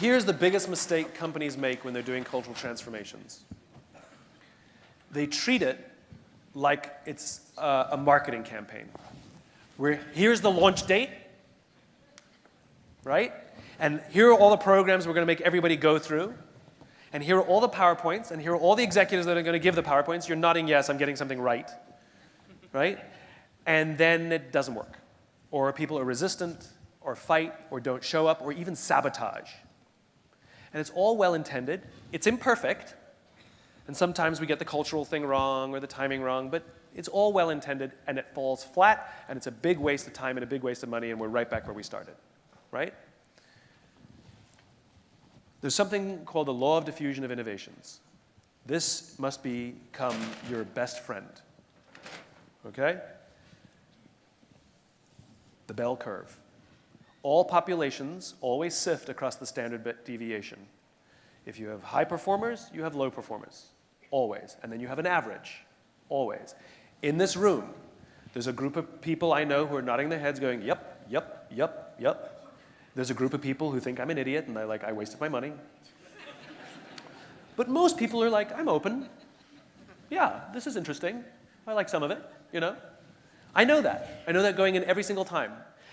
Here's the biggest mistake companies make when they're doing cultural transformations. They treat it like it's a marketing campaign. Here's the launch date, right? And here are all the programs we're going to make everybody go through. And here are all the PowerPoints, and here are all the executives that are going to give the PowerPoints. You're nodding yes, I'm getting something right, right? And then it doesn't work. Or people are resistant, or fight, or don't show up, or even sabotage. And it's all well-intended. It's imperfect. And sometimes we get the cultural thing wrong or the timing wrong, but it's all well-intended, and it falls flat, and it's a big waste of time and a big waste of money, and we're right back where we started, right? There's something called the law of diffusion of innovations. This must become your best friend, okay? The bell curve. All populations always sift across the standard deviation. If you have high performers, you have low performers, always. And then you have an average, always. In this room, there's a group of people I know who are nodding their heads going, yep, yep, yep, yep. There's a group of people who think I'm an idiot and they're like, I wasted my money. But most people are like, I'm open. Yeah, this is interesting. I like some of it, you know? I know that. I know that going in every single time.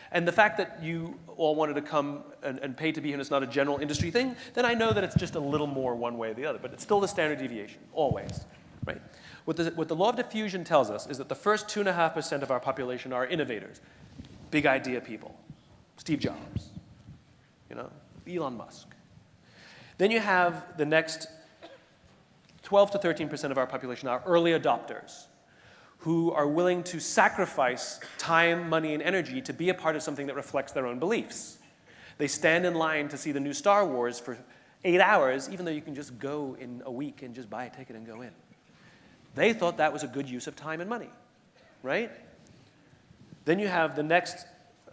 And the fact that you all wanted to come and pay to be here and it's not a general industry thing, then I know that it's just a little more one way or the other. But it's still the standard deviation, always, right? What the law of diffusion tells us is that the first 2.5% of our population are innovators, big idea people, Steve Jobs, you know, Elon Musk. Then you have the next 12 to 13% of our population are early adopters, who are willing to sacrifice time, money, and energy to be a part of something that reflects their own beliefs. They stand in line to see the new Star Wars for 8 hours, even though you can just go in a week and just buy a ticket and go in. They thought that was a good use of time and money, right? Then you have the next,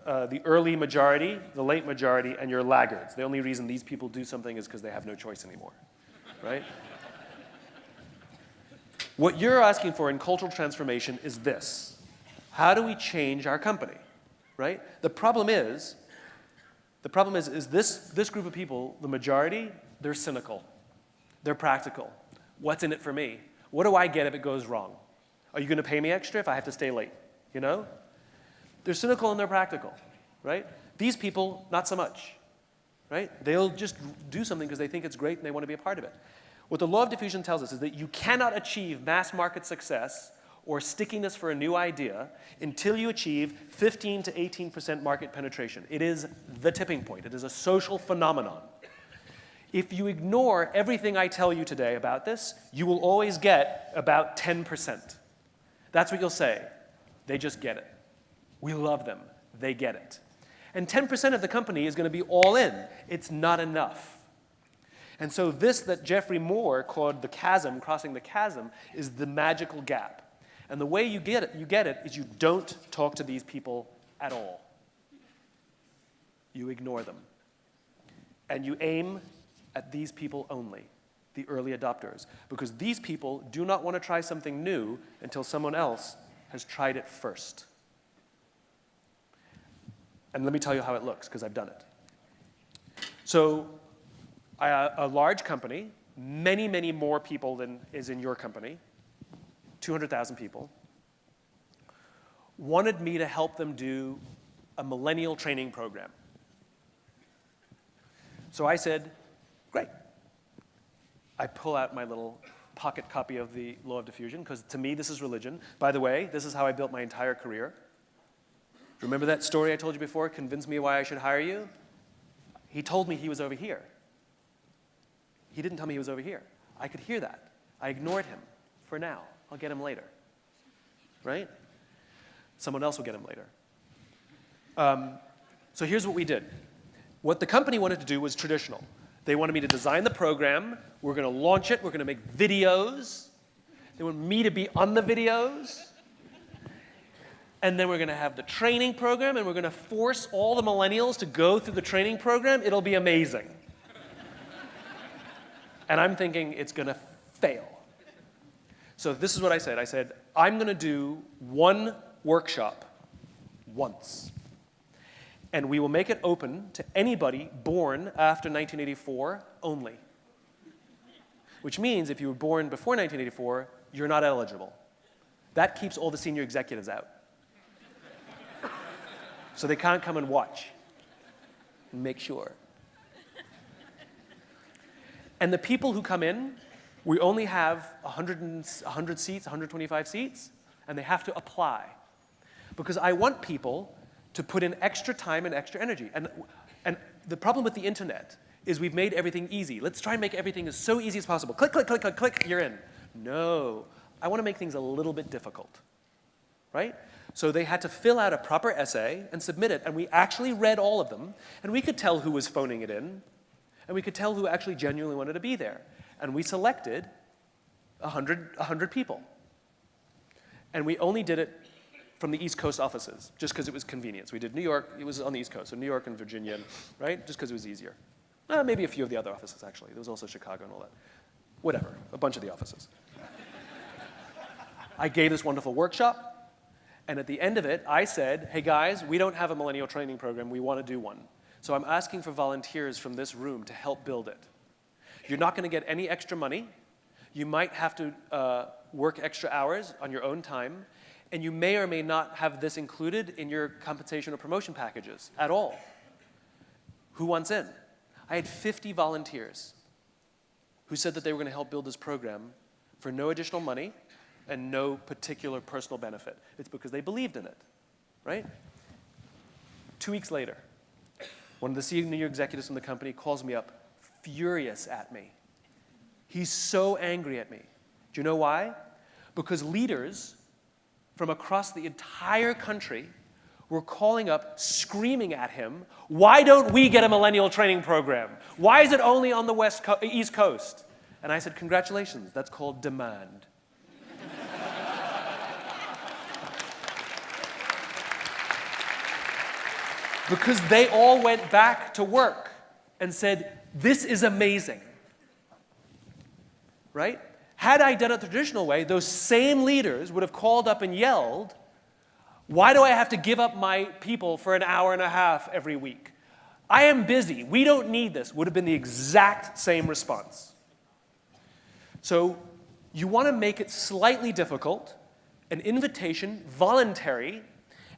the early majority, the late majority, and your laggards. The only reason these people do something is because they have no choice anymore, right? What you're asking for in cultural transformation is this. How do we change our company, right? The problem is this group of people, the majority, they're cynical. They're practical. What's in it for me? What do I get if it goes wrong? Are you going to pay me extra if I have to stay late? You know? They're cynical and they're practical, right? These people, not so much, right? They'll just do something because they think it's great and they want to be a part of it. What the law of diffusion tells us is that you cannot achieve mass market success or stickiness for a new idea until you achieve 15 to 18% market penetration. It is the tipping point. It is a social phenomenon. If you ignore everything I tell you today about this, you will always get about 10%. That's what you'll say. They just get it. We love them. They get it. And 10% of the company is going to be all in. It's not enough. And so this that Geoffrey Moore called the chasm, crossing the chasm, is the magical gap. And the way you get it is you don't talk to these people at all. You ignore them. And you aim at these people only, the early adopters, because these people do not want to try something new until someone else has tried it first. And let me tell you how it looks, because I've done it. So a large company, many, many more people than is in your company, 200,000 people, wanted me to help them do a millennial training program. So I said, great. I pull out my little pocket copy of the law of diffusion, because to me this is religion. By the way, this is how I built my entire career. Remember that story I told you before, convince me why I should hire you? He told me he was over here. He didn't tell me he was over here. I could hear that. I ignored him for now. I'll get him later, right? Someone else will get him later. So here's what we did. What the company wanted to do was traditional. They wanted me to design the program. We're going to launch it. We're going to make videos. They want me to be on the videos. And then we're going to have the training program, and we're going to force all the millennials to go through the training program. It'll be amazing. And I'm thinking it's going to fail. So this is what I said. I said, I'm going to do one workshop once. And we will make it open to anybody born after 1984 only. Which means if you were born before 1984, you're not eligible. That keeps all the senior executives out. So they can't come and watch and make sure. And the people who come in, we only have 100 seats, 125 seats, and they have to apply. Because I want people to put in extra time and extra energy. And the problem with the internet is we've made everything easy. Let's try and make everything as so easy as possible. Click, click, click, click, click, you're in. No, I want to make things a little bit difficult, right? So they had to fill out a proper essay and submit it, and we actually read all of them, and we could tell who was phoning it in, and we could tell who actually genuinely wanted to be there. And we selected 100 people. And we only did it from the East Coast offices, just because it was convenient. So we did New York, it was on the East Coast, so New York and Virginia, right? Just because it was easier. Maybe a few of the other offices, actually. There was also Chicago and all that. Whatever, a bunch of the offices. I gave this wonderful workshop, and at the end of it, I said, hey guys, we don't have a millennial training program, we want to do one. So I'm asking for volunteers from this room to help build it. You're not going to get any extra money. You might have to work extra hours on your own time, and you may or may not have this included in your compensation or promotion packages at all. Who wants in? I had 50 volunteers who said that they were going to help build this program for no additional money and no particular personal benefit. It's because they believed in it, right? 2 weeks later, one of the senior executives from the company calls me up, furious at me. He's so angry at me. Do you know why? Because leaders from across the entire country were calling up, screaming at him, why don't we get a millennial training program? Why is it only on the East Coast? And I said, congratulations, that's called demand. Because they all went back to work and said, this is amazing, right? Had I done it the traditional way, those same leaders would have called up and yelled, why do I have to give up my people for an hour and a half every week? I am busy, we don't need this, would have been the exact same response. So you want to make it slightly difficult, an invitation, voluntary,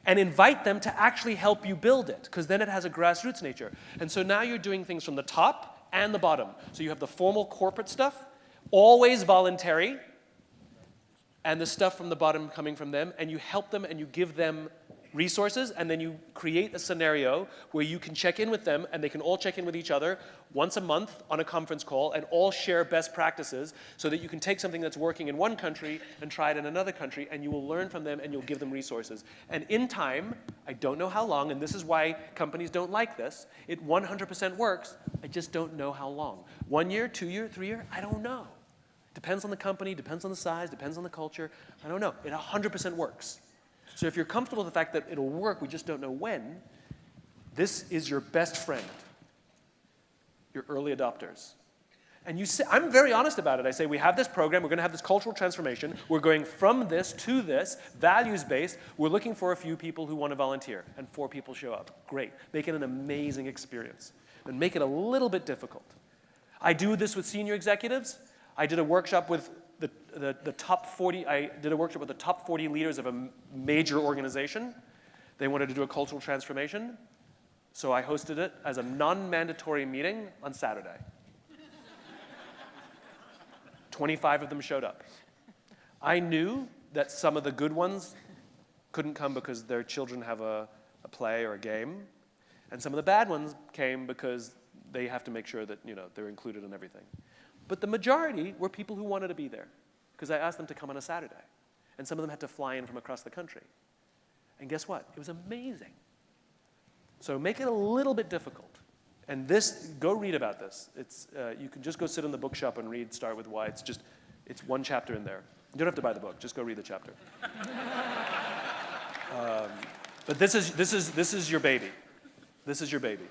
and invite them to actually help you build it, because then it has a grassroots nature. And so now you're doing things from the top and the bottom. So you have the formal corporate stuff, always voluntary, and the stuff from the bottom coming from them, and you help them and you give them resources, and then you create a scenario where you can check in with them, and they can all check in with each other once a month on a conference call, and all share best practices so that you can take something that's working in one country and try it in another country, and you will learn from them and you'll give them resources. And in time, I don't know how long, and this is why companies don't like this, it 100% works, I just don't know how long. 1 year, 2 year, 3 year, I don't know. Depends on the company, depends on the size, depends on the culture, I don't know. It 100% works. So if you're comfortable with the fact that it'll work, we just don't know when, this is your best friend, your early adopters. And you say, I'm very honest about it. I say, we have this program, we're going to have this cultural transformation, we're going from this to this, values-based, we're looking for a few people who want to volunteer, and 4 people show up. Great. Make it an amazing experience. And make it a little bit difficult. I do this with senior executives. I did a workshop with the top 40, I did a workshop with the top 40 leaders of a major organization. They wanted to do a cultural transformation, so I hosted it as a non-mandatory meeting on Saturday. 25 of them showed up. I knew that some of the good ones couldn't come because their children have a play or a game, and some of the bad ones came because they have to make sure that they're included in everything. But the majority were people who wanted to be there, because I asked them to come on a Saturday. And some of them had to fly in from across the country. And guess what? It was amazing. So make it a little bit difficult. And this, go read about this. It's, you can just go sit in the bookshop and read Start With Why. It's one chapter in there. You don't have to buy the book, just go read the chapter. But this is your baby. This is your baby.